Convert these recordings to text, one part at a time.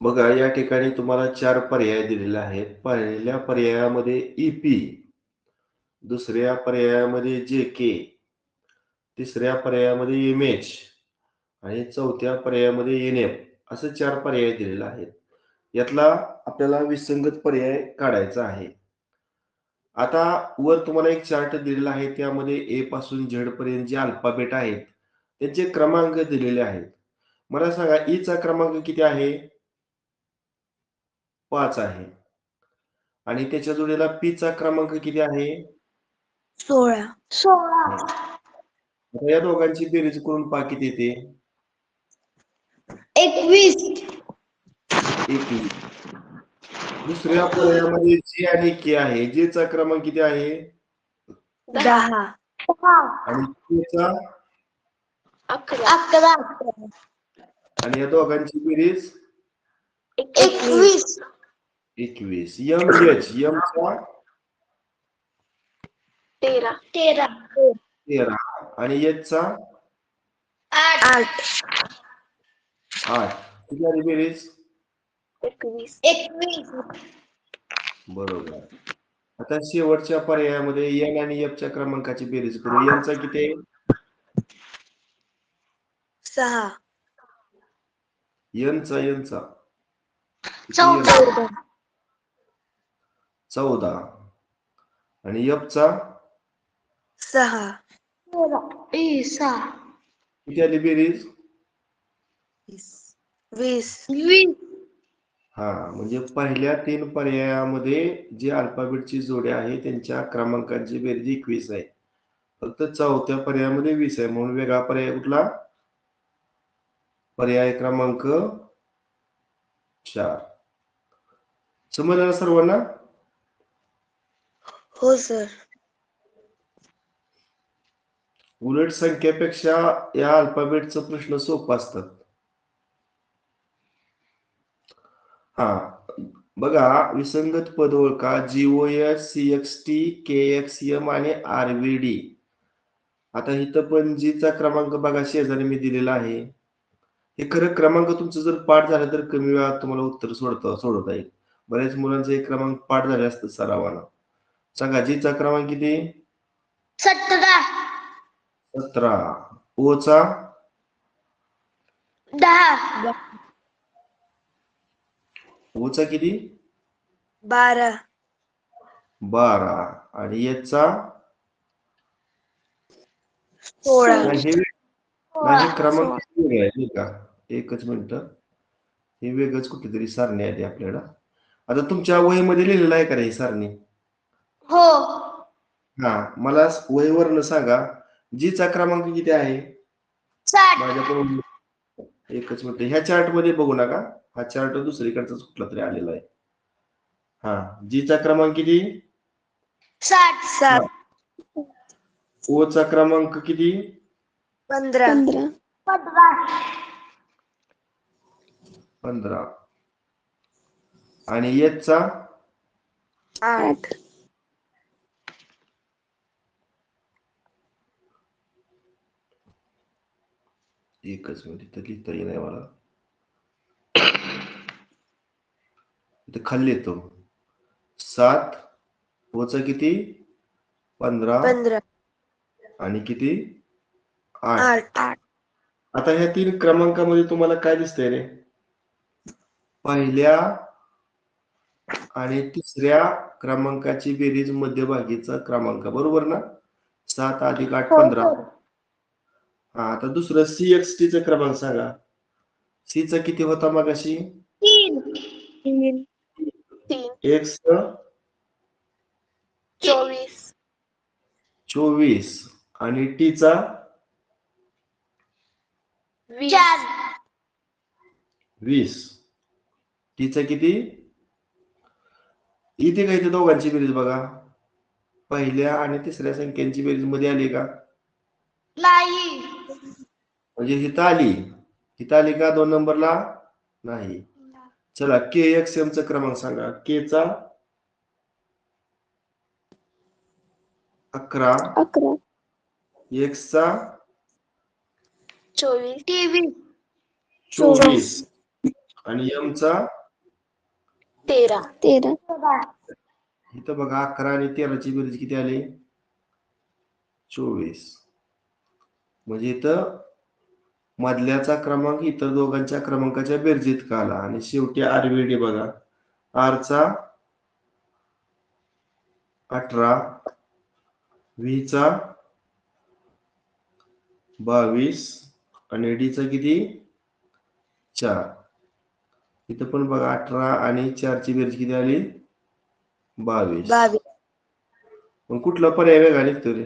बघा या ठिकाणी तुम्हाला 4 पर्याय दिलेले आहेत. पहिल्या पर्यायामध्ये ईपी, दुसऱ्या पर्यायामध्ये जेके, तिसऱ्या पर्यायामध्ये इमेज आणि चौथ्या पर्यायामध्ये एनएफ असं 4 पर्याय दिलेले आहेत. यातला आपल्याला विसंगत पर्याय काढायचा आहे. आता वर तुम्हाला एक चार्ट दिलेला आहे त्यामध्ये ए पासून झेड पर्यंत जे अल्फाबेट आहेत त्यांचे क्रमांक दिलेले आहेत. मला सांगा ई चा क्रमांक किती आहे? 5 आहे. आणि त्याच्या जोडीला पी चा क्रमांक किती आहे? 16. आता या दोघांची बेरीज करून पहा किती येते? 21. 21. दुसऱ्या पर्यायामध्ये जे आणि के आहे. जे चा क्रमांक किती आहे? 10. आणि के चा 11. आणि या दोघांची बेरीज 21. 21. एम एच एम चा 13. 13 आणि एच चा 8. 8. किती आली बेरीज? 21. बरोबर. आता शेवटच्या पर्यायामध्ये एन आणि एफ च्या क्रमांकाची बेरीज करू. एन चा किती आहे? 6. एन चा किती? 14 आणि एफ चा 6. 6. किती आली बेरीज? 20. हा म्हणजे पहिल्या 3 पर्यायामध्ये जे अल्फाबेटची जोड्या आहे त्यांच्या क्रमांकांची बेरीज 21 आहे. फक्त चौथ्या पर्यायामध्ये 20 आहे म्हणून वेगळा पर्याय कुठला? पर्याय क्रमांक 4. समजलं सर्वांना? हो सर. उलट संख्येपेक्षा या अल्फाबेटचा प्रश्न सोपा असतात. हा बघा विसंगत पद ओळखा GOS CXT KXM आणि RVD. आता इथं पण जी चा क्रमांक बघा शेजारी मी दिलेला आहे. हे खरं क्रमांक तुमचं जर पाठ झालं तर कमी वेळात तुम्हाला उत्तर सोडवता येईल. बऱ्याच मुलांचे एक क्रमांक पाठ झाले असतात सरावानं. सांगा जी चा क्रमांक किती? 17. 17. ओ चा 10. ओ चा किती? 12. 12 आणि एच चा 16. नाही क्रमांक वेगळे आहे का? एकच मिनिट. हे वेगळंच कुठेतरी सारणी आहे आपल्याला. आता तुमच्या वहीमध्ये लिहिलेलं आहे का रे ही सारणी? हो. हा मला वहीवरनं सांगा जी चा क्रमांक किती आहे? 60. माझ्याकडून एकच मिनिट. ह्या चार्ट मध्ये बघू नका. हा चार्ट दुसरीकडचाच कुठला तरी आलेला आहे. हा जी चा क्रमांक किती? 60. ओ चा क्रमांक किती? 15. 15 आणि एच चा 8. एकच मिनिट तर लिहिता येईल मला. इथे खाली येतो 7 ओ चा किती? 15 आणि किती? 8. आता ह्या 3 क्रमांकामध्ये तुम्हाला काय दिसतंय रे? पहिल्या आणि तिसऱ्या क्रमांकाची बेरीज मध्यभागीचा क्रमांक बरोबर ना? 7 अधिक 8 15. हा आता दुसरं CXT चा क्रमांक सांगा. सी चा किती होता मगाशी? 3. एक्स 24 आणि टी चा 20. टी चा किती? इथे काय ते दोघांची बेरीज बघा. पहिल्या आणि तिसऱ्या संख्यांची बेरीज मध्ये आली का? नाही. म्हणजे हिथं आली का 2 नंबरला? नाही. चला KXM चा क्रमांक सांगा. के चा 11. एक्स चा 24. 24 आणि एम चा 13. इथं बघा 11 आणि 13ची बेरीज किती आली? 24. म्हणजे इथं मधल्याचा क्रमांक इतर दोघांच्या क्रमांकाच्या बेरजेत का आला आणि शेवटी आरव्हीडी बघा. आर चा 18, व्ही चा 22 आणि डी चा किती? 4. इथं पण बघा 18 आणि 4ची बेरीज किती आली? 22. मग कुठला पर्याय वेगळा निघतो रे?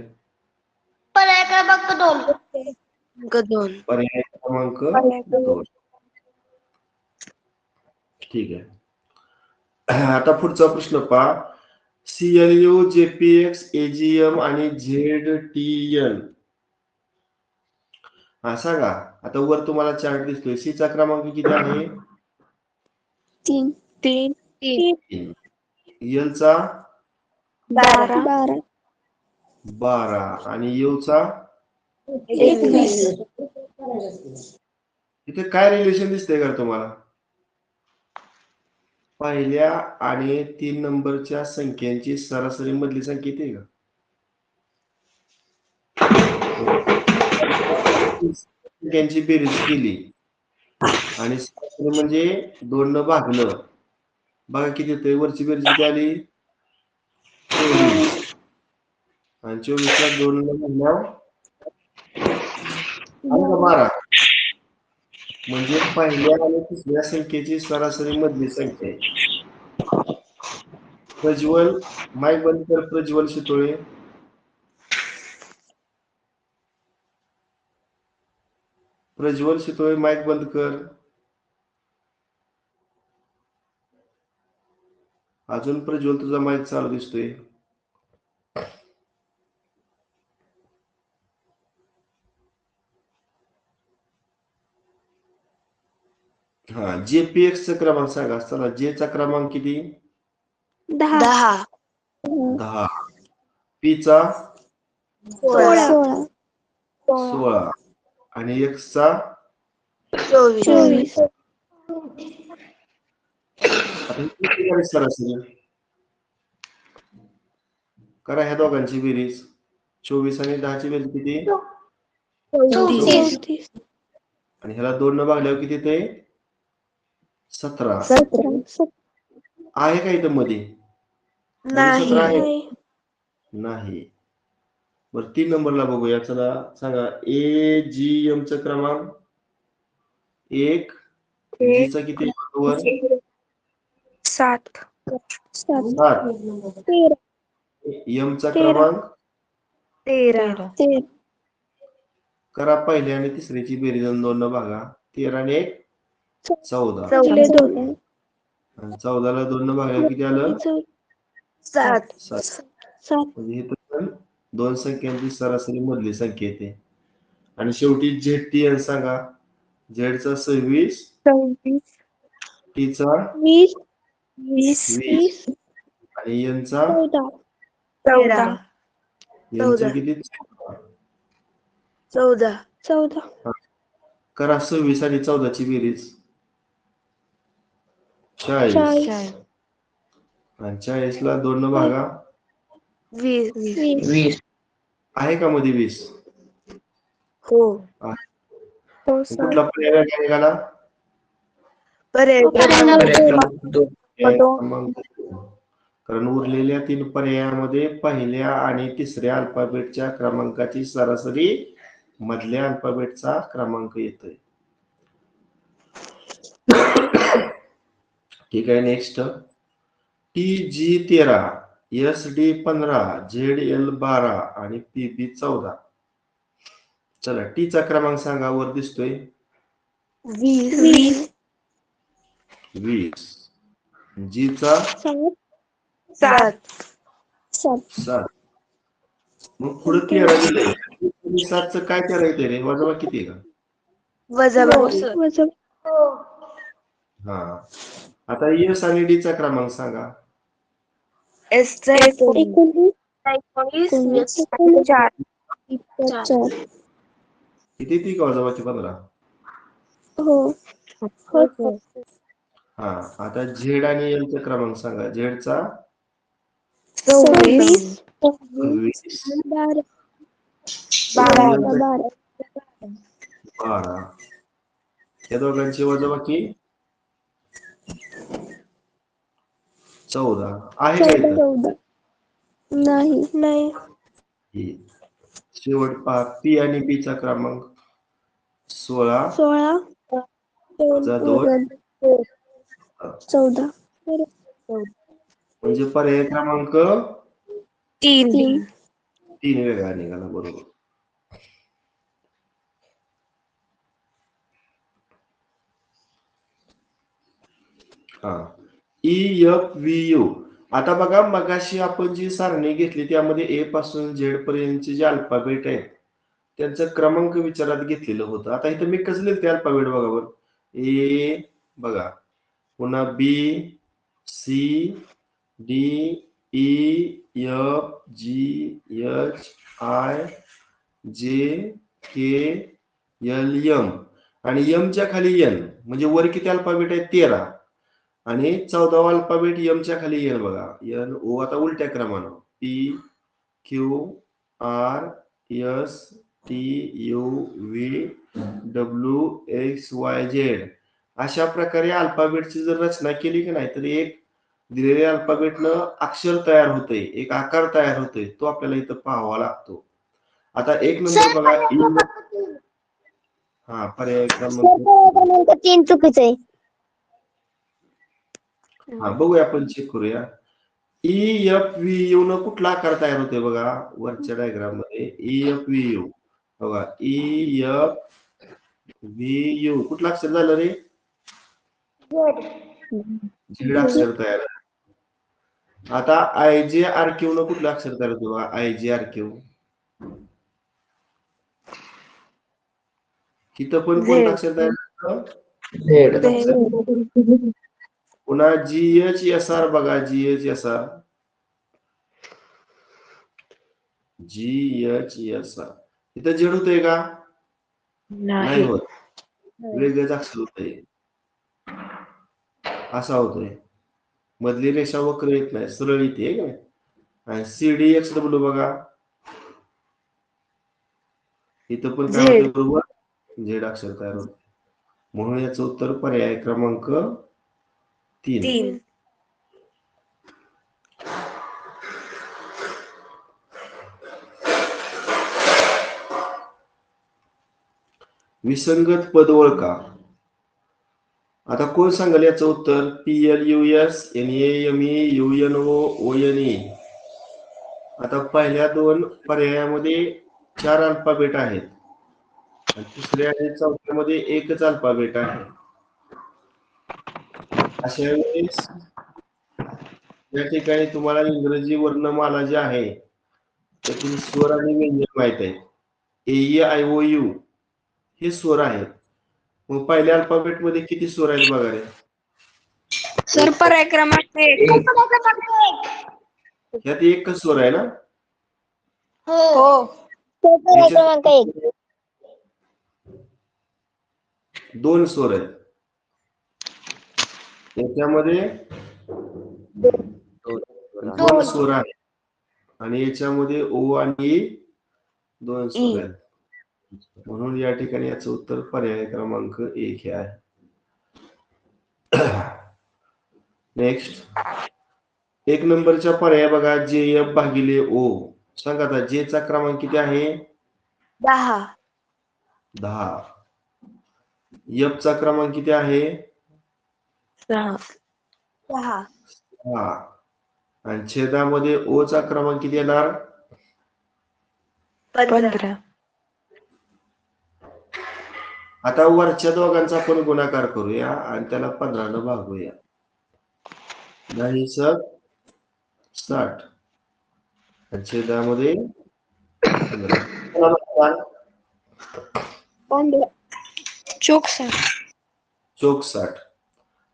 पर्याय क्रमांक 2. पर्याय क्रमांक 2. ठीक आहे. आता पुढचा प्रश्न पहा. CLU, JPX, AGM आणि ZTN. हा सांगा. आता वर तुम्हाला चार्ट दिसतोय. सी चा क्रमांक किती आहे? 3. एल चा 12. 12 आणि यू चा 21. इथे काय रिलेशन दिसतंय का तुम्हाला? पहिल्या आणि 3 नंबरच्या संख्यांची सरासरी मधली संख्या येते का? संख्यांची बेरीज केली आणि सरासरी म्हणजे 2 न भागलं. बघा किती येते? वरची बेरीज किती आली? 24. आणि 24 ला 2 न भागल्यावर 12. म्हणजे पहिल्या आणि तिसऱ्या संख्येची सरासरी मधली संख्या आहे. प्रज्वल, माईक बंद कर. प्रज्वल शितोळे. प्रज्वल शितोळे, माईक बंद कर. अजून प्रज्वल तुझा माईक चालू दिसतोय. हा, JPX चा क्रमांक सांगा. चला, जे चा क्रमांक किती? 10. 10. पी चा 16. 16 आणि एक्स चा 24. आता हे किती झाली सरासरी? करा ह्या दोघांची बेरीज. 24 आणि 10 ची बेरीज किती? 34. आणि ह्याला 2 न भागल्यावर किती ते? 17. आहे का इथं मध्ये? मध्ये 17 आहे? नाही. बरं 3 नंबरला बघूया. चला सांगा. AGM चा क्रमांक 1, जी चा किती बरोबर? 7. 7. एम चा क्रमांक 13. करा पहिल्या आणि तिसऱ्याची बेरीज आणि 2 न भागा. 13 आणि 1 14. 14. आणि 14 ला 2 न भागल्यावर किती आलं? 7. 7. म्हणजे इथं पण 2 संख्यांची सरासरी मधली संख्या येते. आणि शेवटी ZTN सांगा. Z चा 26, T चा 20 आणि N चा 14. N चा किती? 14. करा 26 आणि 14 ची बेरीज. 40. आणि 40 ला 2 न भागा. 20. आहे का मध्ये 20? हो. कुठला पर्याय वेगळा निघाला? पर्याय क्रमांक 2. कारण उरलेल्या 3 पर्यायामध्ये पहिल्या आणि तिसऱ्या अल्फाबेटच्या क्रमांकाची सरासरी मधल्या अल्फाबेटचा क्रमांक येतोय. ठीक आहे. नेक्स्ट. TG13, SD15, ZL12 आणि PB14. चला, टी चा क्रमांक सांगा. वर दिसतोय 20. जी चा 7. मग पुढे 13 दिलंय. 7 च काय करायचंय रे? वजाबाकी किती आहे का? वजा. हा. आता एस आणि डी चा क्रमांक सांगा. एस चा 19. 4. किती ती का वजाबाकी 15? हो. हा, आता झेड आणि एलचा क्रमांक सांगा. झेडचा 26 20, 12 12. या दोघांची वजाबाकी 14 आहे का इथं? 14 नाही ही. शेवट पहा, पी आणि बी चा क्रमांक 16 वजा 2 14 म्हणजे पर्याय क्रमांक 3 3 वेगळा निघाला. बरोबर. हा, EFVU. आता बघा, मगाशी आपण जी सारणी घेतली त्यामध्ये ए पासून झेड पर्यंतचे जे अल्फाबेट आहेत त्यांचा क्रमांक विचारात घेतलेलं होतं. आता इथं मी कसं लिहिते अल्फाबेट बघा बरं. ए बघा, पुन्हा B, C, D, E, F, G, H, I, J, K, L, M आणि एम च्या खाली एन. म्हणजे वर किती अल्फाबेट आहेत? 13. आणि 14वा अल्फाबेट एम च्या खाली एन बघा. N O. आता उलट्या क्रमानं P, Q, R, S, T, U, V, W, X, Y, Z. अशा प्रकारे अल्फाबेटची जर रचना केली की नाही तर एक दिलेल्या अल्फाबेटनं अक्षर तयार होते, एक आकार तयार होते. तो आपल्याला इथं पाहावा लागतो. आता एक नंबर बघा. हा, पर्याय क्रमांक 3 चुकीचं आहे. हा, बघूया, आपण चेक करूया. EFVU न कुठला आकार तयार होते बघा वरच्या डायग्राम मध्ये. EFVU बघा, EFVU कुठलं अक्षर झालं रे? झेड अक्षर तयार आहे. आता IJRQ न कुठलं अक्षर तयार होते बघा? IJRQ. इथं पण कोणतं अक्षर तयार होतं? पुन्हा GHSR बघा. GHSR इथं झेड होतंय का? नाही होत. वेगळंच अक्षर होतंय. असा होतोय. मधली रेषा वक्र येत नाही, सरळ येते का नाही. आणि CDXW बघा, इथं पण काय होतं बरोबर? झेड अक्षर तयार होते. म्हणून याचं उत्तर पर्याय क्रमांक 3. विसंगत पद ओळखा. आता कोण सांगाल याचं उत्तर? PLUS, NAME, UNO, ONE. आता पहिल्या 2 पर्यायामध्ये 4 अल्फाबेट आहेत आणि तिसऱ्या आणि चौथ्यामध्ये एकच अल्फाबेट आहे. अशा वेळेस या ठिकाणी तुम्हाला इंग्रजी वर्णमाला जी आहे त्यातील स्वर आणि व्यंजन माहित आहे. AEIOU हे स्वर आहेत. मग पहिल्या अल्फाबेट मध्ये किती स्वर आहेत बघा रे? सर, पर्याय क्रमांक 1. यात एकच स्वर आहे ना? हो. पर्याय क्रमांक 1. 2 स्वर आहेत. याच्यामध्ये 2 स्वर आहेत आणि याच्यामध्ये ओ आणि ई 2 स्वर आहेत. म्हणून या ठिकाणी याचं उत्तर पर्याय क्रमांक 1 हे आहे. नेक्स्ट, 1 नंबरच्या पर्याय बघा. JF भागिले O. सांगा आता जे चा क्रमांक किती आहे? 10. F चा क्रमांक किती आहे? 6. आणि छेदामध्ये O चा क्रमांक किती येणार? 15. आता वरच्या दोघांचा आपण गुणाकार करूया आणि त्याला 15 न भागूया. 10 60 आणि छेदामध्ये 15. 64.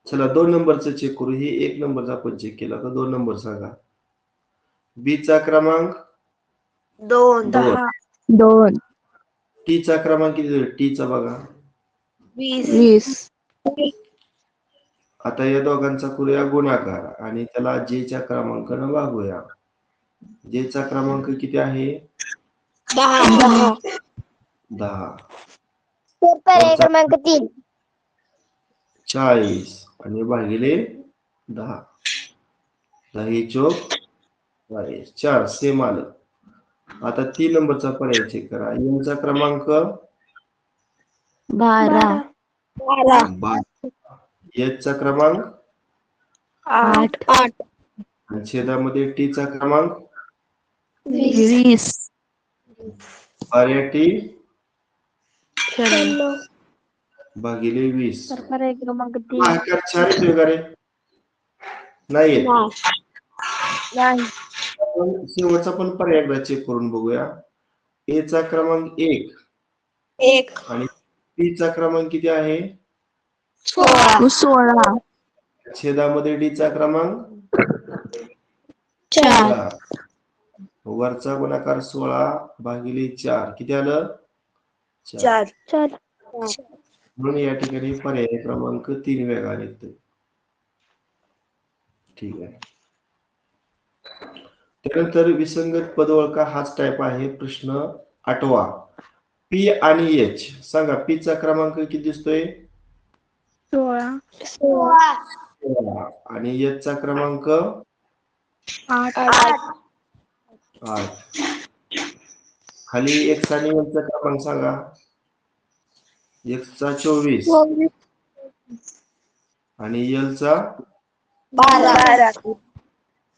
चला 2 नंबरचं चेक करू. ही 1 नंबरचा आपण चेक केला. आता 2 नंबर सांगा. बी चा क्रमांक 2. टी चा क्रमांक किती? टी चा बघा 20. आता या दोघांचा करूया गुणाकार आणि त्याला जेच्या क्रमांकाने भागूया. जेचा क्रमांक किती आहे? 10. 10. पर्याय क्रमांक 3. 40 आणि भागिले 10. 10 चोक 40. 4 सेम आलं. आता 3 नंबरचा पर्याय चेक करा. यांचा क्रमांक 12. 12. चा क्रमांक 8. आणि छेदामध्ये टीचा क्रमांक 20. पर्याय टी 96. भागिले 20. पर्याय क्रमांक 3. आकार 4 येतोय का रे? नाही येत. नाही. आपण शेवटचा पण पर्याय एकदा चेक करून बघूया. ए चा क्रमांक 1 आणि टी चा क्रमांक किती आहे? 16. छेदामध्ये डी चा क्रमांक 4. वरचा गुणाकार 16 भागिले 4 किती आलं? 4. म्हणून या ठिकाणी पर्याय क्रमांक 3 वेगळा निघतोय. ठीक आहे. त्यानंतर विसंगत पद ओळखा हाच टाइप आहे. प्रश्न 8वा. पी आणि एच सांगा. पी चा क्रमांक किती दिसतोय? 16. आणि एच चा क्रमांक 8. खाली एक्स आणि एल चा क्रमांक सांगा. एक्स चा 24 आणि एल चा 12.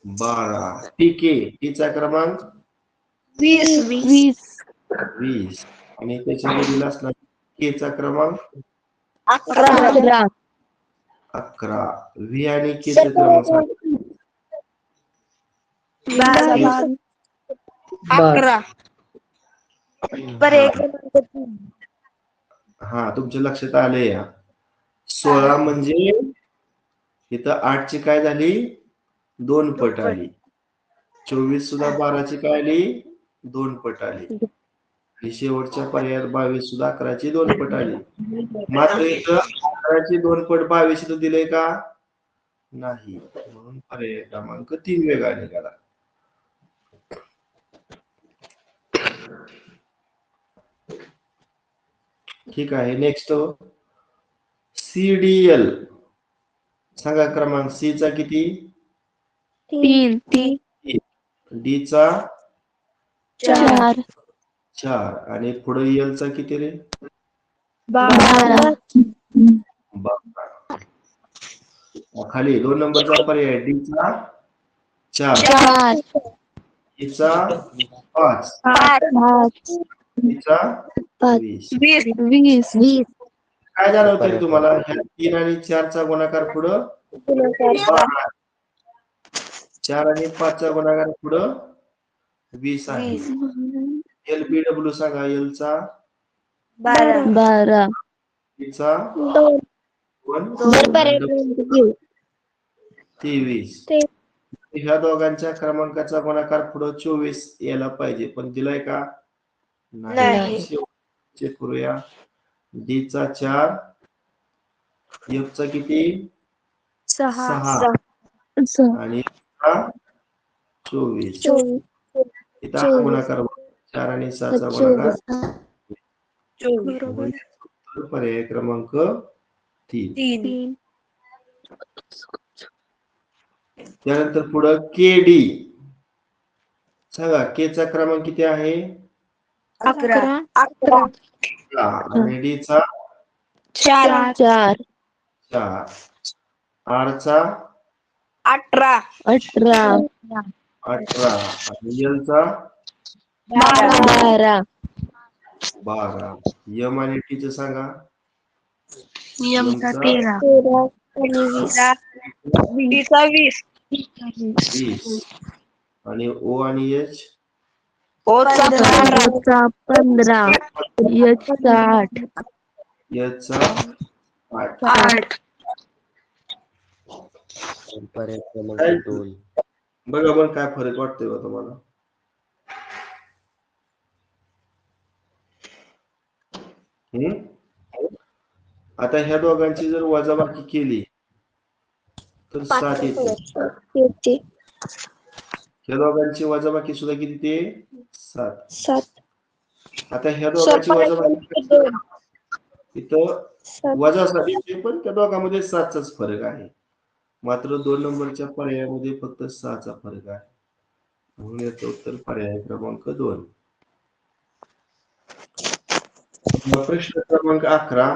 12. ठीक आहे. टी चा क्रमांक 20. 20 आणि त्याच्यामध्ये दिला असणार के चा क्रमांक 11. 11. व्ही आणि के चा क्रमांक सांगा. 11. पर्याय क्रमांक 3. हा तुमच्या लक्षात आले या. 16 म्हणजे इथं 8 ची काय झाली? 2 पट आली. 24 सुद्धा 12 ची काय आली? 2 पट आली. आणि शेवटच्या पर्यायात 22 सुद्धा 11 ची 2 पट आली. मात्र इथं 11 ची 2 पट 22 इथं दिले का? नाही. म्हणून पर्याय क्रमांक 3 वेगळा निघाला. ठीक आहे. नेक्स्ट सीडीएल सांगा. क्रमांक सी चा किती? 3. डी चा 4. 4 आणि पुढे एल चा किती रे? 12. 12. खाली 2 नंबरचा पर्याय डी चा 4, 4. ई चा 5, 5. ई चा 20. 20. काय जाणवतंय तुम्हाला? ह्या 3 आणि 4 चा गुणाकार पुढं 12. 4 आणि 5 चा गुणाकार पुढं 20 आहे. एल बी डब्ल्यू सांगा. एल चा 12. ई चा 2. 23. ह्या दोघांच्या क्रमांकाचा गुणाकार पुढे 24 यायला पाहिजे, पण दिलाय का? नाही. चेक करूया. डी चा 4, एफ चा किती? 6 आणि एफ चा 24. इथं गुणाकार 4 आणि 6 चा गुणाकार पर्याय क्रमांक 3. त्यानंतर पुढे के डी सांगा. के चा क्रमांक किती आहे? 11. आणि डी चा 4. 4. आर चा 18. 18 आणि एल चा 12. 12. एम आणि टी चं सांगा. एम चा 13. 20 आणि ओ आणि एच O चा 15. H चा 8. एच चा 8. 8. पर्याय क्रमांक 2. बघा बरं काय फरक वाटतोय बा तुम्हाला? आता ह्या दोघांची जर वजाबाकी केली तर 7 येते. ह्या दोघांची वजाबाकी सुद्धा किती ते 7. आता ह्या दोघांची वजाबाकी इथं वजासाठी येते, पण त्या दोघांमध्ये 7चाच फरक आहे. मात्र 2 नंबरच्या पर्यायामध्ये फक्त 6चा फरक आहे. म्हणून याचं उत्तर पर्याय क्रमांक 2. प्रश्न क्रमांक 11.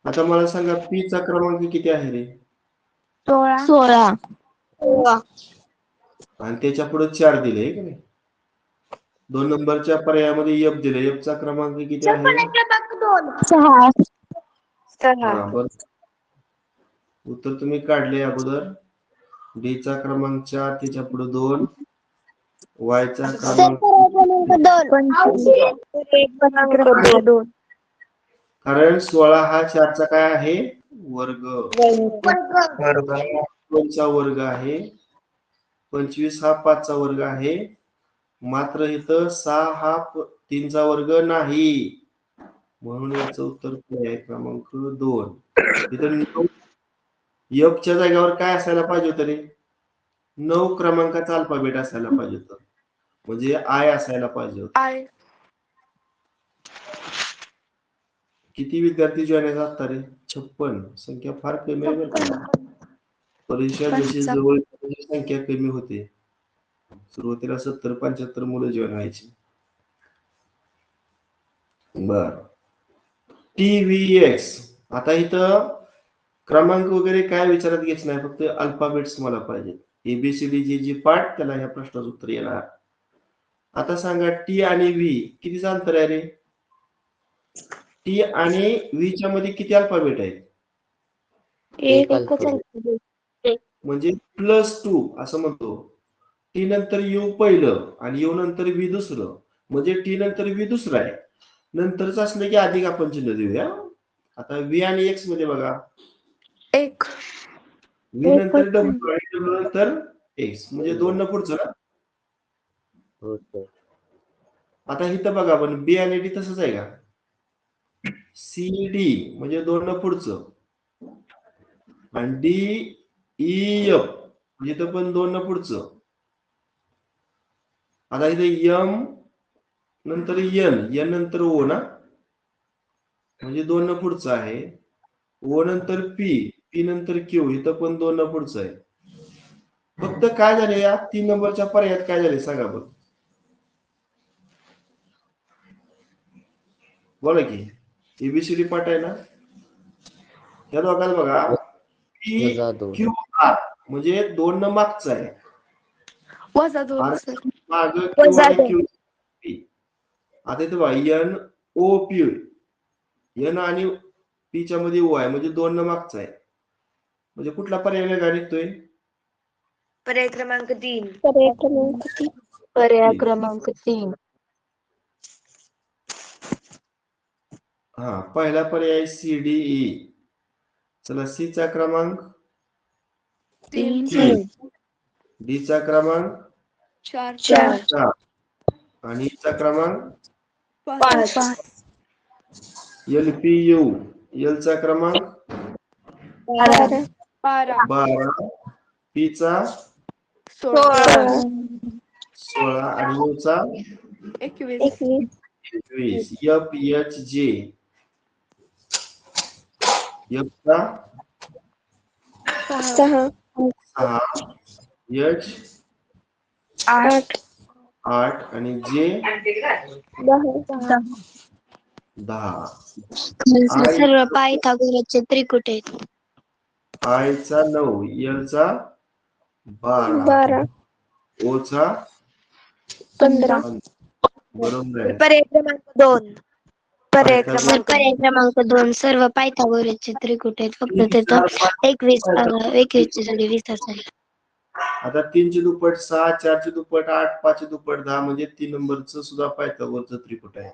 आता मला सांगा पी चा क्रमांक किती आहे रे? 16. आणि त्याच्या पुढे 4 दिले की नाही? 2 नंबरच्या पर्यायामध्ये एफ दिले. एफ चा क्रमांक किती आहे? 6. हा, बरं. उत्तर तुम्ही काढले अगोदर. डी चा क्रमांक 4, त्याच्या पुढे 2. वाय चा क्रमांक 2. कारण 16 हा 4चा काय आहे? वर्ग. 2चा वर्ग आहे. 25 हा 5चा वर्ग आहे. मात्र इथं 6 हा 3चा वर्ग नाही. म्हणून याचं उत्तर पर्याय क्रमांक 2. इथं एफ च्या जागेवर काय असायला पाहिजे होतं रे? 9 क्रमांकाचा अल्फाबेट असायला पाहिजे होतं. म्हणजे आय असायला पाहिजे होतं. किती विद्यार्थी जॉईन आहेत आता रे? 56. संख्या फार कमी आहे बरं का. परीक्षा जशी जवळ संख्या कमी होते. सुरुवातीला 70-75 मुलं जॉईन व्हायची. बर. TVX. आता इथं क्रमांक वगैरे काय विचारात घ्यायचं नाही, फक्त अल्फाबेट्स मला पाहिजे. ABCD जी पाठ, त्याला ह्या प्रश्नाचं उत्तर येणार. आता सांगा टी आणि व्ही कितीचं अंतर आहे रे? टी आणि व्ही च्या मध्ये किती अल्फाबेट आहेत? एक अल्फाबेट. म्हणजे +2 असं म्हणतो. टी नंतर यू पहिलं आणि यू नंतर व्ही दुसरं. म्हणजे टी नंतर व्ही दुसरं आहे. नंतरच असलं की अधिक आपण चिन्ह देऊया. आता व्ही आणि एक्स मध्ये बघा. व्ही नंतर डब्ल्यू आणि डब्ल्यू नंतर एक्स, म्हणजे 2 न पुढचं ना. हो सर. आता इथं बघा, पण बी आणि डी तसंच आहे का? सी डी म्हणजे 2 न पुढचं, आणि डी ई एफ म्हणजे इथं पण 2 न पुढचं. आता इथे एम नंतर एन नंतर ओ ना, म्हणजे 2 न पुढचं आहे. ओ नंतर पी नंतर क्यू, इथं पण 2 न पुढचं आहे. फक्त काय झाले या 3 नंबरच्या पर्यायात काय झाले सांगा बघ. बोला की. एबीसीडी पाठ आहे ना, या दोघांना बघा. पी -2. क्यू आर म्हणजे 2 न मागचं आहे. माग क्यू आणि क्यू पी. आता इथे बघा एन ओ पी, एन आणि पी च्या मध्ये ओ आहे, म्हणजे 2 न मागचा आहे. म्हणजे कुठला पर्याय वेगळा निघतोय? पर्याय क्रमांक 3. पर्याय क्रमांक 3. हा, पहिला पर्याय CDE. चला, सी चा क्रमांक 3. डी चा क्रमांक 4. आणि चा क्रमांक 5. LPU. एल चा क्रमांक 12. पी चा 16 आणि यू चा 21. FHJ. एफ चा 6. एच 8 आणि जे 10. सर्व पायथागोरसचे त्रिकुट आहेत. आय चा 9, एल चा 12, ओ चा 15. बरोबर आहे. पर्याय क्रमांक 2. पर्याय क्रमांक 2 सर्व पायथागोरसचे त्रिकुट आहेत. फक्त तिथं 21 ची जोडी 20 असेल. आता 3 ची दुप्पट 6, 4 ची दुप्पट 8, 5 ची दुप्पट 10, म्हणजे 3 नंबरचं सुद्धा पायथागोरसचं त्रिकुट आहे.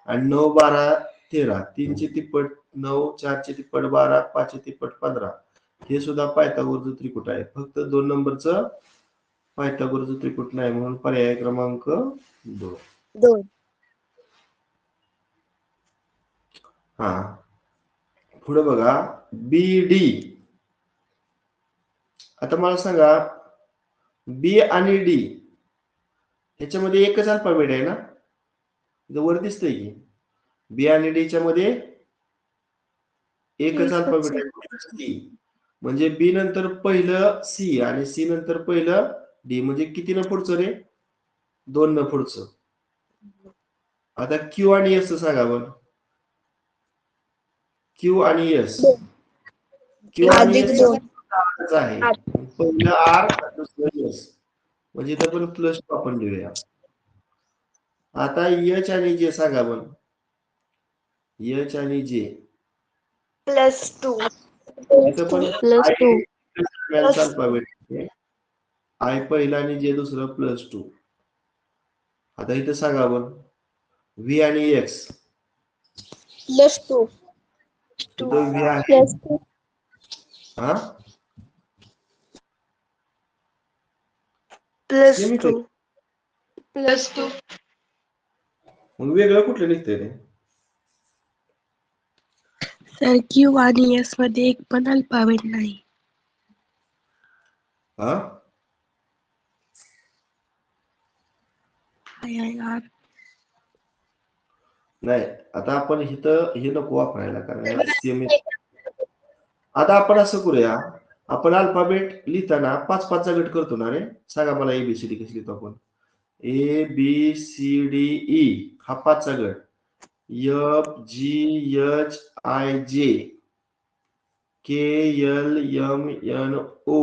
आणि 9, 12, 13. 3 ची तिप्पट 9, 4 ची तिप्पट 12, 5 ची तिप्पट 15. हे सुद्धा पायथागोरसचं त्रिकुट आहे. फक्त 2 नंबरचं पायथागोरसचं त्रिकुट नाही, म्हणून पर्याय क्रमांक 2. हा, पुढे बघा BD. आता मला सांगा बी आणि डी ह्याच्यामध्ये एकच अल्फाबेट आहे ना? इथं वर दिसतंय की बी आणि डी च्या मध्ये एकच अल्फाबेट आहे सी. म्हणजे बी नंतर पहिलं सी आणि सी नंतर पहिलं डी. म्हणजे किती न पुढचं रे? 2 न पुढचं. आता क्यू आणि एस सांगा बरं. क्यू आणि एस. क्यू आणि अधिक एस दोन. आहे. पहिलं आर दुसरं एस. म्हणजे इथं पण प्लस आपण लिहूया. आता एच आणि जे सांगा बरं. एच आणि जे +2. इथं पण +2 अल्फाबेट आय पहिला आणि जे दुसरं +2. आता इथं सांगा बरं व्ही आणि एक्स. +2. इथं व्ही आहे हा सेम इथं. +2. मग वेगळं कुठलं निघतंय रे? सर क्यू आणि एस मध्ये एक पण अल्फाबेट नाही. हा आय नाही आता आपण इथं हे नको वापरायला कारण सेम. आता आपण असं करूया आपण अल्फाबेट लिहिताना 5-5 चा गट करतो ना रे. सांगा मला एबीसीडी कशी लिहितो आपण. A B C D E हा 5 चा गट. F G H I J K L M N O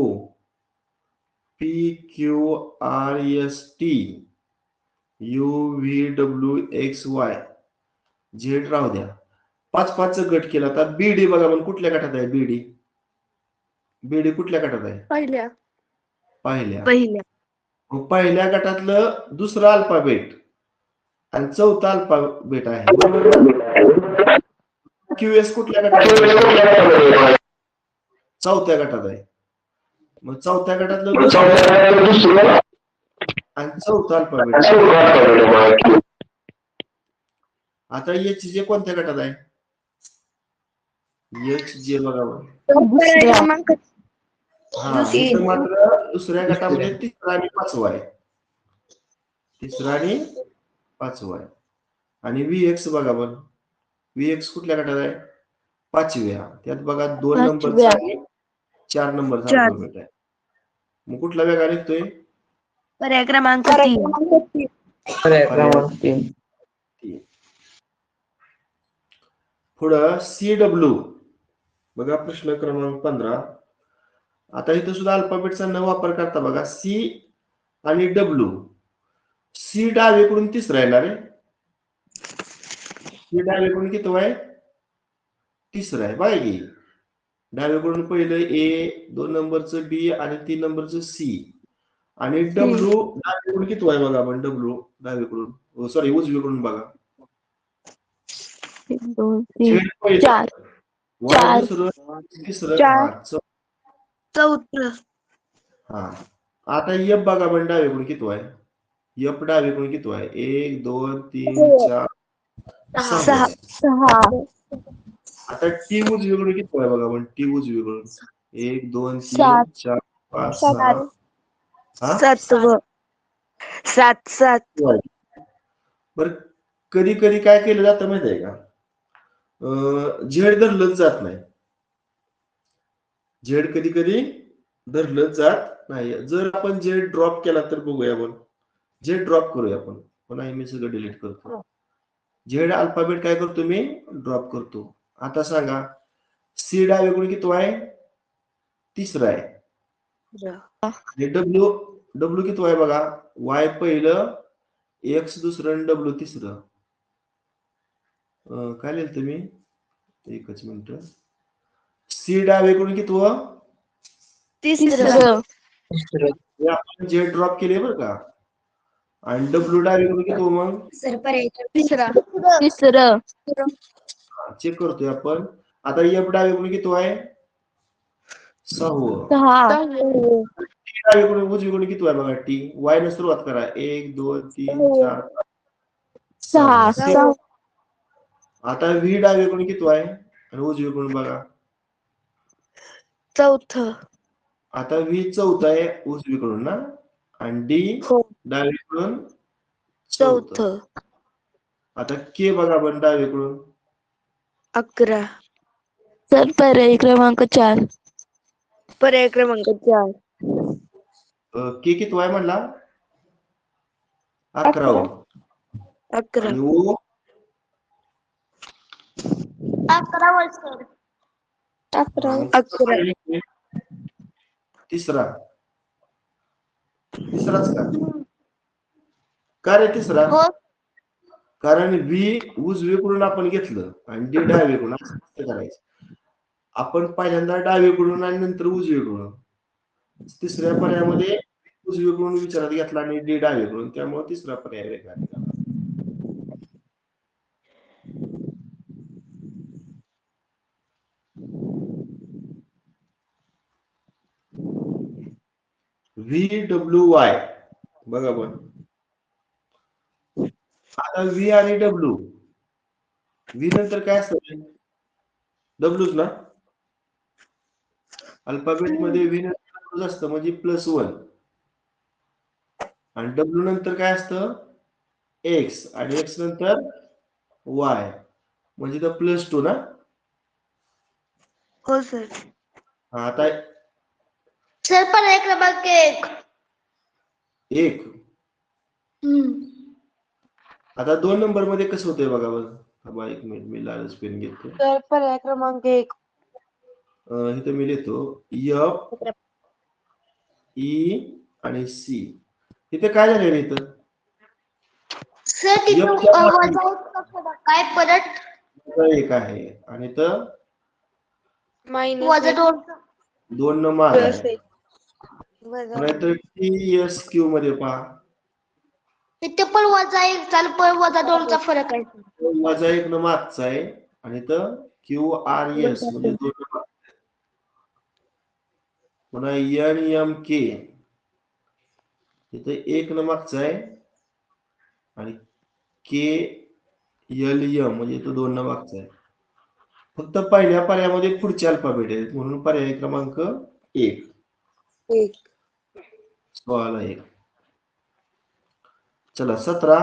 P Q R S T U V W X Y Z राहू द्या. 5-5 चा गट केला तर बीडी बघा पण कुठल्या गटात आहे बीडी? बीडी कुठल्या गटात आहे? पहिल्या पहिल्या. मग पहिल्या गटातलं दुसरं अल्फाबेट आणि चौथा अल्फाबेट आहे बरोबर. क्यूएस कुठल्या गटात आहे? चौथ्या गटात आहे. मग चौथ्या गटातलं दुसरं आणि चौथा अल्फाबेट. आता एच जे कोणत्या गटात आहे? एच जे बघा क्रमांक हा इथं मात्र दुसऱ्या गटामध्ये तिसरा आणि पाचवा आहे. तिसरा आणि पाचवा आहे. आणि व्ही एक्स बघा बरं. व्ही एक्स कुठल्या गटात आहे? 5व्या. त्यात बघा 2 नंबरचा आणि 4 नंबरचा अल्फाबेट आहे. मग कुठला वेगळा निघतोय? पर्याय क्रमांक 3. पुढं CW बघा प्रश्न क्रमांक 15. आता इथं सुद्धा अल्फाबेटचा न वापर करता बघा सी आणि डब्ल्यू. सी डावीकडून तिसरा येणार आहे. सी डावीकडून किती आहे? तिसरा आहे बघा की. डावीकडून पहिलं ए, 2 नंबरचं बी आणि 3 नंबरचं सी आणि डब्ल्यू डावीकडून किती आहे बघा आपण डब्ल्यू डावीकडून सॉरी उजवीकडून बघा. 1 2 3 4 वाय दुसरं तिसरं चौथं. हा. आता एफ बघा पण डावीकडून किती आहे? एफ डावीकडून किती आहे? 1 2 3 4 6. 6 आता टी उजवीकडून किती आहे बघा पण टी उजवीकडून 1 2 3 4 5 6 हा 7. बर. कधी कधी काय केलं जातं माहिती आहे का? झेड धरलंच जात नाही. झेड कधी कधी धरलंच जात नाही. जर आपण झेड ड्रॉप केला तर बघूया आपण. झेड ड्रॉप करूया आपण. पुन्हा मी सगळं डिलीट करतो. झेड अल्फाबेट काय करतो मी ड्रॉप करतो. आता सांगा सी डावीकडून किती आहे? तिसरा आहे. डब्ल्यू डब्ल्यू किती आहे बघा. वाय पहिलं, एक्स दुसरं आणि डब्ल्यू तिसरं. काय लिहिलं तुम्ही? एकच मिनिट. सी डावीकडून किती व? तिसरं. आपण झेड ड्रॉप केले बरं का. आणि डब्ल्यू डावीकडून किती मग? तिसरं चेक करतोय आपण. आता एफ डावीकडून किती आहे? 6. 6 टी डावीकडून उजवीकडून किती आहे बघा टी. वाय ने सुरुवात करा. 1 2 3 4 6 आता व्ही डावीकडून किती आहे? आणि उजवीकडून बघा. चौथं. आता व्ही चौथा आहे उजवीकडून ना, आणि डी हो. डावीकडून चौथं. चौथं. आता के बघा पण डावीकडून 11. सर पर्याय क्रमांक 4. पर्याय क्रमांक 4. के किती आहे म्हणला? 11. 11. आणि ओ 11 वर्ष. 11. तिसराच का? का रे तिसरा? हो. कारण व्ही उजवीकडून आपण घेतलं आणि डी डावीकडून, असं कसं करायचं? आपण पहिल्यांदा डावीकडून आणि नंतर उजवीकडून. तिसऱ्या पर्यायामध्ये उजवीकडून विचारात घेतला आणि डी डावीकडून, त्यामुळे तिसरा पर्याय वेगळा निघाला. VWY बघा पण. आता व्ही आणि डब्ल्यू, व्ही नंतर काय असतं? डब्ल्यूच ना. अल्फाबेट मध्ये व्ही नंतर असतं म्हणजे +1, आणि डब्ल्यू नंतर काय असतं? एक्स, आणि एक्स नंतर वाय, म्हणजे तर +2 ना. हो सर. आता सर पर्याय क्रमांक 1. 1. आता 2 नंबर मध्ये कसं होतंय बघा बरं. थांबा 1 मिनिट, मी लालच पेन घेतो. सर पर्याय क्रमांक 1. इथं मी लिहितो एफ, ई आणि सी. इथे काय झालेलं इथं? सर तिथं F च्या मागे वजा एकचा फरक काय परत? एक आहे आणि इथं वजा 2. 2 न माग प्लस आहे. 1. वजा नाहीतर TSQ मध्ये पहा, तिथे पण वजा 1 चा पण वजा 2 चा फरक आहे. -1 न मागचा आहे, आणि इथं QRS म्हणजे 2 न मागचा आहे. पुन्हा NMK इथं 1 न मागचा आहे, आणि KLM म्हणजे इथं 2 न मागचा आहे. फक्त पहिल्या पर्यायामध्ये पुढचे अल्फाबेट आहेत, म्हणून पर्याय क्रमांक 1. 1. 16 चला 17.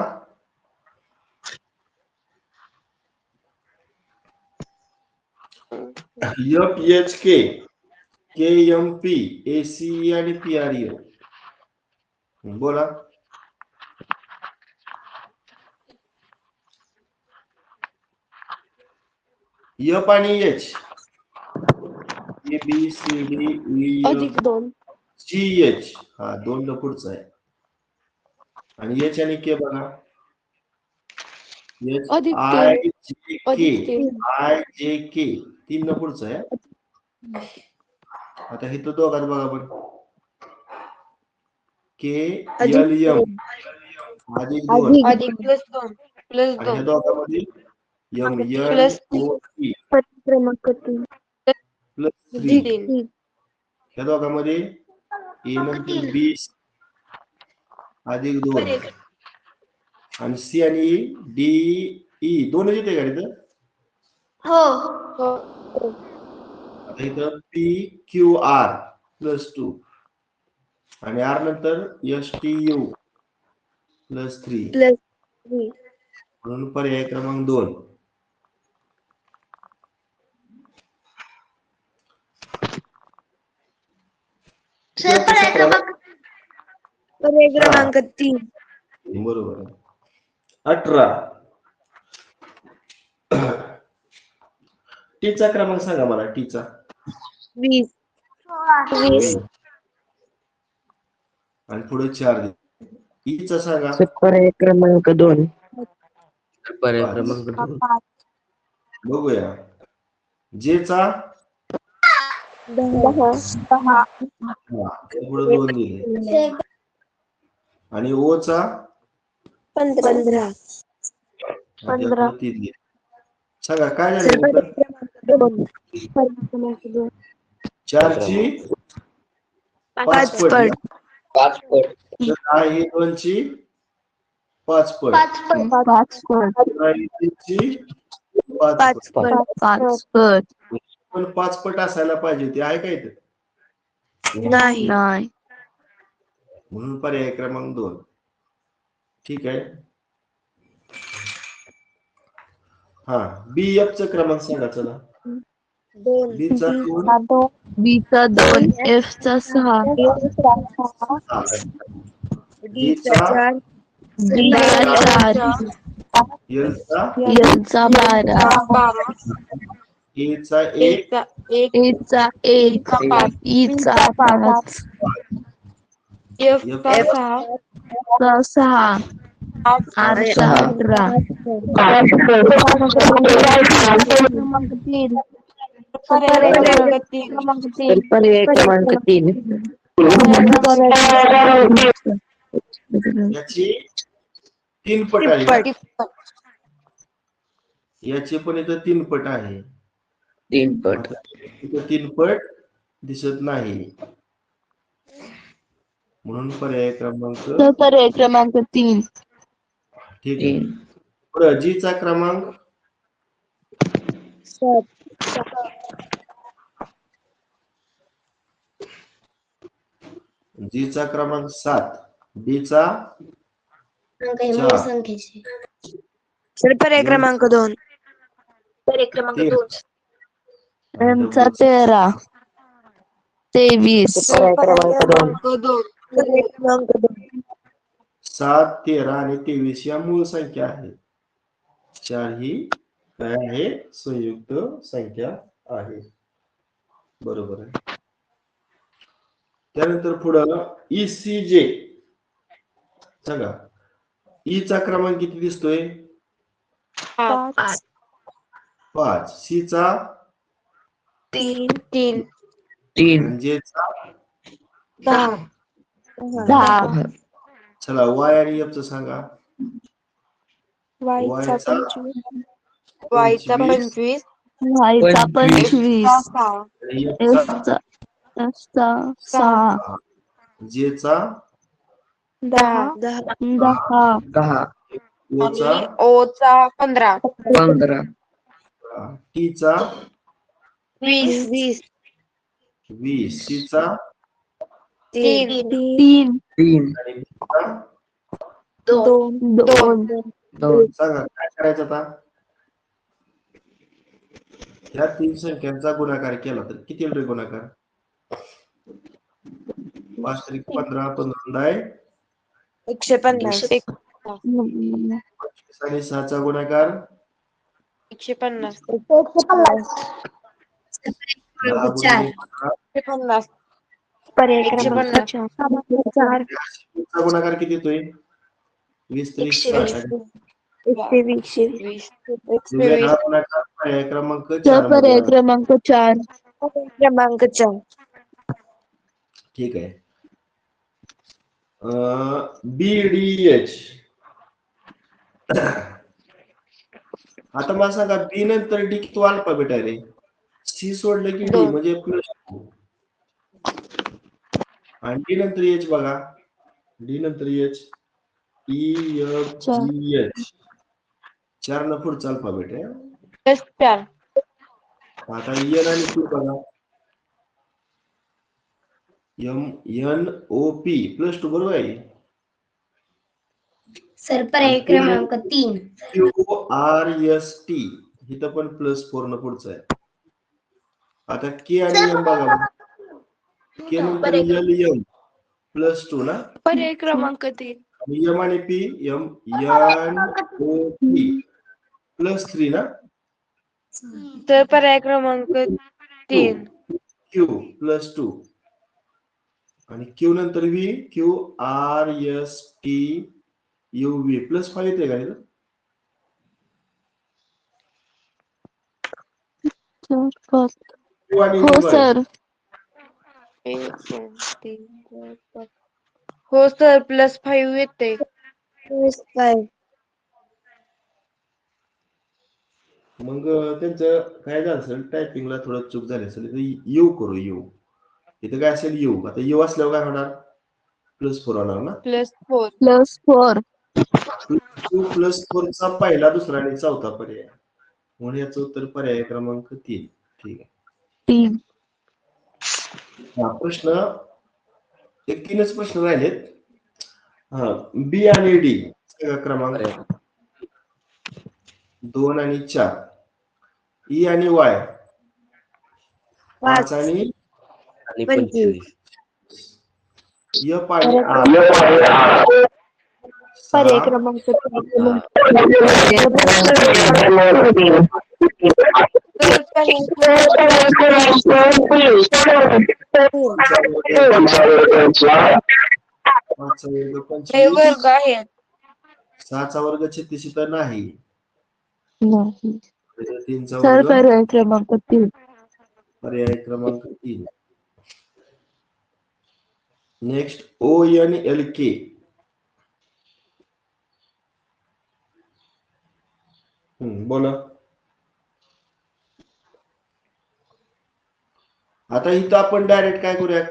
FHK, KMP, ACE आणि PRE. बोला. F आणि H, ABCDE +2. GH, हा 2 न पुढचा आहे. आणि H आणि K बघा. IJK 3 न पुढचा आहे. आता इथं दोघात बघा पण. KLM +2, अधिक +2. आणि ह्या दोघांमध्ये प्लस MNOP क्रमांक 3. +3. 3. ह्या दोघांमध्ये A नंतर B +2, आणि C आणि DE 2 येते का इथं? हो. आता इथं PQR +2, आणि R नंतर STU +3, म्हणून पर्याय क्रमांक 2. सर पर्याय क्रमांक पर्याय क्रमांक 3. बरोबर आहे. 18. टीचा क्रमांक सांगा मला. टीचा 20. 20. आणि पुढे 4 ईचा सांगा. पर्याय क्रमांक 2. पर्याय 5. क्रमांक 2. बघूया. जेचा 10. पुढे 2 दिले, आणि ओचा 15. 15. 3 दिले. सांगा काय झालं नंतर? 4 ची 5 पट, 5 पट. 10 ही 2 ची 5 पट, 5 पट. 10 ही 3 ची 5 पट. 5 पट. पण 5 पट असायला पाहिजे. ते आहे का इथे? नाही. नाही. म्हणून पर्याय क्रमांक 2. ठीक आहे. हा, BF चा क्रमांक सांगा चला. B चा 2, B चा 2, F चा 6, D चा 4 D चा 4, L चा L चा 12, 12 A चा 1, A चा 1, E चा 5, F F चा चा 6, R चा 18. तर पर्याय क्रमांक 3. याची 3 पट आहे ना? याची पण इथं 3 पट आहे. 3 पट. इथं 3 पट दिसत नाही, म्हणून पर्याय क्रमांक पर्याय क्रमांक 3. ठीक आहे. 3. पुढं G चा क्रमांक 7 G चा क्रमांक 7, D चा मूळ 4, संख्येचे. तर पर्याय क्रमांक 2. पर्याय क्रमांक 3. 2. M चा 13, 23, पर्याय क्रमांक 2. 7, 13 आणि 23 या मूळ संख्या आहेत. 4 ही काय आहे? संयुक्त संख्या आहे. बरोबर आहे. त्यानंतर पुढं ECJ सांगा. E चा क्रमांक किती दिसतोय? 5 5. C चा 3 3. J चा 10, चला Y आणि F चं सांगा. Y Y चा चा 25 Y चा 25 25 Y चा 25, आणि F F चा चा 6, J चा 10 10, 10. O चा आणि O चा 15 15. T चा 20 20, C चा 3 3, 3. आणि B चा 2, 2. सांगा काय करायचं आता? या 3 संख्यांचा गुणाकार केला तर किती येईल रे गुणाकार? 5 त्रिक 15, 15 150 25 आणि 6 चा गुणाकार 150 10 गुणिले 15, 150 पर्याय 150 क्रमांक 4 चा गुणाकार किती येतोय? 20 त्रिक 60. 120 वेगळा गुणाकार पर्याय क्रमांक 4 मध्ये पर्याय आहे. क्रमांक 4. क्रमांक 4 ठीक आहे. BDH आता मला सांगा बी नंतर डी किती अल्फाबेट आहे रे? सी सोडलं की डी 2 म्हणजे +2 आणि डी नंतर एच बघा. डी नंतर एच EFGH 4 न पुढचा अल्फाबेट आहे. +4 आता एन आणि पी बघा. MNOP +2 बरोबर आहे. सर पर्याय क्रमांक 3. QRST इथं पण +4 न पुढचं आहे. आता के आणि एम बघा. के नंतर LM +2 ना. पर्याय क्रमांक 3 आणि एम आणि पी MNOP +3 ना. तर पर्याय क्रमांक 3 Q +2 आणि Q नंतर V QRST UV +5 येते का इथं? Q आणि हो V बघा. सर. 1 2 3 4 5 हो सर +5 येते. मग त्यांचं काय झालं असेल टायपिंगला थोडं चूक झाली असेल. इथं यू करू यू. इथं काय असेल यू. आता यू असल्यावर काय होणार? +4 होणार ना. +4 +4. Q +4 चा पहिला, दुसरा आणि चौथा पर्याय. म्हणून याचं उत्तर पर्याय क्रमांक 3. ठीक आहे. 3. प्रश्न एक 3च प्रश्न राहिलेत. हा, बी आणि डी क्रमांक 2 आणि 4, ई आणि वाय 5 आणि आणि 25. एफ आणि आर पर्याय 6, क्रमांक 3. वर्ग हे 25, वर्ग आहेत. 6चा वर्ग 36 तर नाही. नाही. 3चा सर वर्ग पर्याय क्रमांक 3. पर्याय क्रमांक 3. नेक्स्ट ओ एन एल के. बोला. आता इथं आपण डायरेक्ट काय करूया,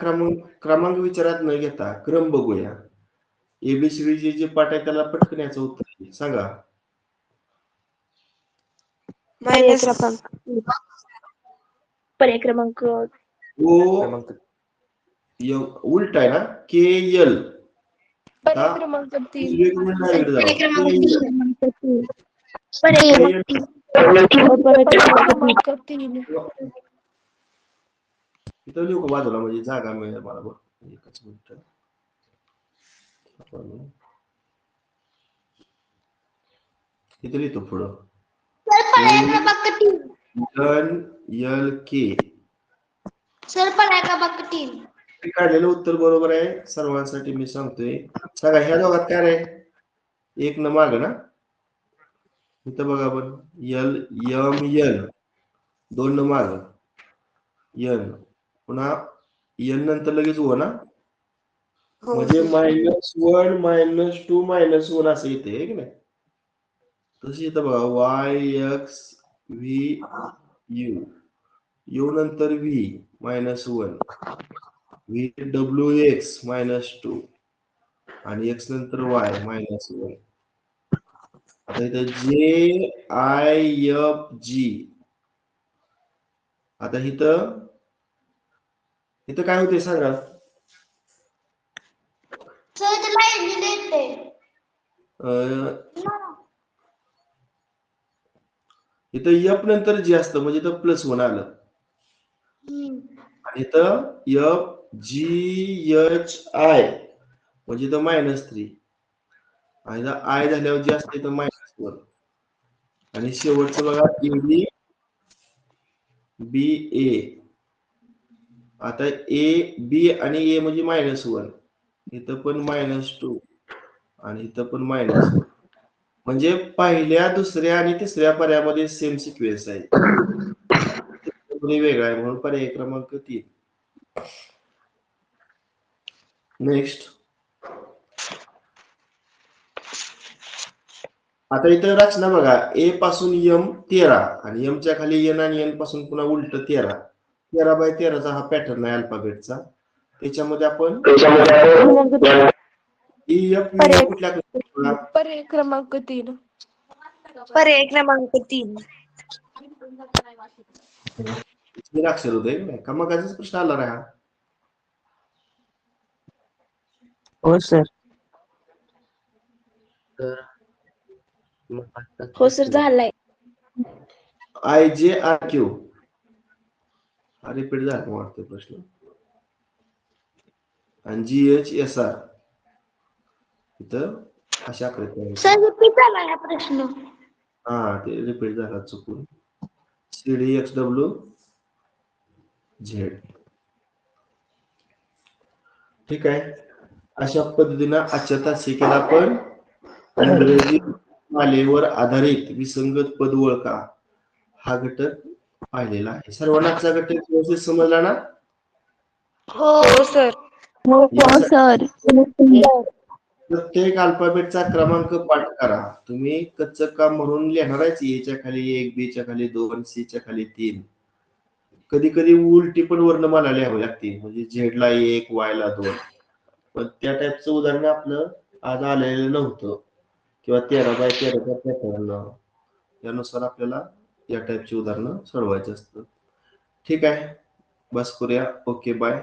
क्रमांक विचारात न घेता क्रम बघूया. एबीसीडी जे पाठ आहे त्याला पटकन याचं उत्तर आहे. सांगा. पर्याय मायनस क्रमांक 3. पर्याय क्रमांक ओ उलट आहे ना, के एल. पर्याय क्रमांक 3. डावीकडे जावा. क्रमांक 3. पर्याय क्रमांक 3. इथं लिहू का बाजूला, म्हणजे जागा मिळेल मला. बरं, एकच मिनिट. इथं लिहितो पुढं. पर्याय क्रमांक 3. एल के. सर पर्याय क्रमांक 3. काढलेलं उत्तर बरोबर आहे. सर्वांसाठी मी सांगतोय. सांगा ह्या दोघात काय आहे? एक न माग ना. इथं बघा आपण एल एम एन 2 न माग एन, पुन्हा एन नंतर लगेच ओ ना, म्हणजे -1 -2 -1 असं येते की नाही. तशी इथं बघा Y x V you, you नंतर व्ही -1, व्ही डब्ल्यू एक्स -2 आणि एक्स नंतर वाय -1. आता इथं जे आय एफ जी. आता इथं काय होते सांगा. इथं एफ नंतर जे असतं म्हणजे इथं +1 आलं. आणि इथं एफ जी एच आय म्हणजे इथं -3. आणि इथं आय झाल्यावर जे असतं इथं -1. आणि शेवटचं बघा एबी बी ए. आता ए बी आणि ए म्हणजे -1, इथं पण -2 आणि इथं पण -1. म्हणजे पहिल्या, दुसऱ्या आणि तिसऱ्या पर्यायामध्ये सेम सिक्वेन्स आहे. वेगळा आहे म्हणून पर्याय क्रमांक 3. नेक्स्ट. आता इथं रचना बघा. ए पासून एम 13 आणि एमच्या खाली एन आणि एन पासून पुन्हा उलट 13. 13/13चा हा पॅटर्न आहे अल्फाबेटचा. त्याच्यामध्ये आपण कुठल्या पर्याय क्रमांक 3. पर्याय क्रमांक 3. अक्षर होते का मग प्रश्न आला रा. हो सर. हो सर झालाय. आय जे आर क्यू. हा रिपीट झाला वाटतं प्रश्न. आणि जी एच एस आर इथं अशा आकृती. सर रिपीट झाला हा प्रश्न. हा ते रिपीट झाला चुकून. CD x W Z. ठीक आहे. अशा पद्धतीनं आजच्या तासिकेला आपण इंग्रजी मालेवर आधारित विसंगत पद ओळखा हा घटक पाहिलेला आहे. सर्वांना आजचा घटक व्यवस्थित समजला ना? हो सर. हो सर. प्रत्येक अल्फाबेटचा क्रमांक पाठ करा. तुम्ही कच्चं काम म्हणून लिहिणार आहे. एच्या खाली 1, बी च्या खाली 2, सी च्या खाली 3. कधी कधी उलटी पण वर्णमाला लिहावी लागते. म्हणजे झेड ला 1, वाय ला 2. पण त्या टाईपचं उदाहरण आपलं आज आलेलं नव्हतं. किंवा 13/13चा पॅटर्न. त्यानुसार आपल्याला या टाईपची उदाहरणं सोडवायची असतात. ठीक आहे. बस करूया. Okay bye.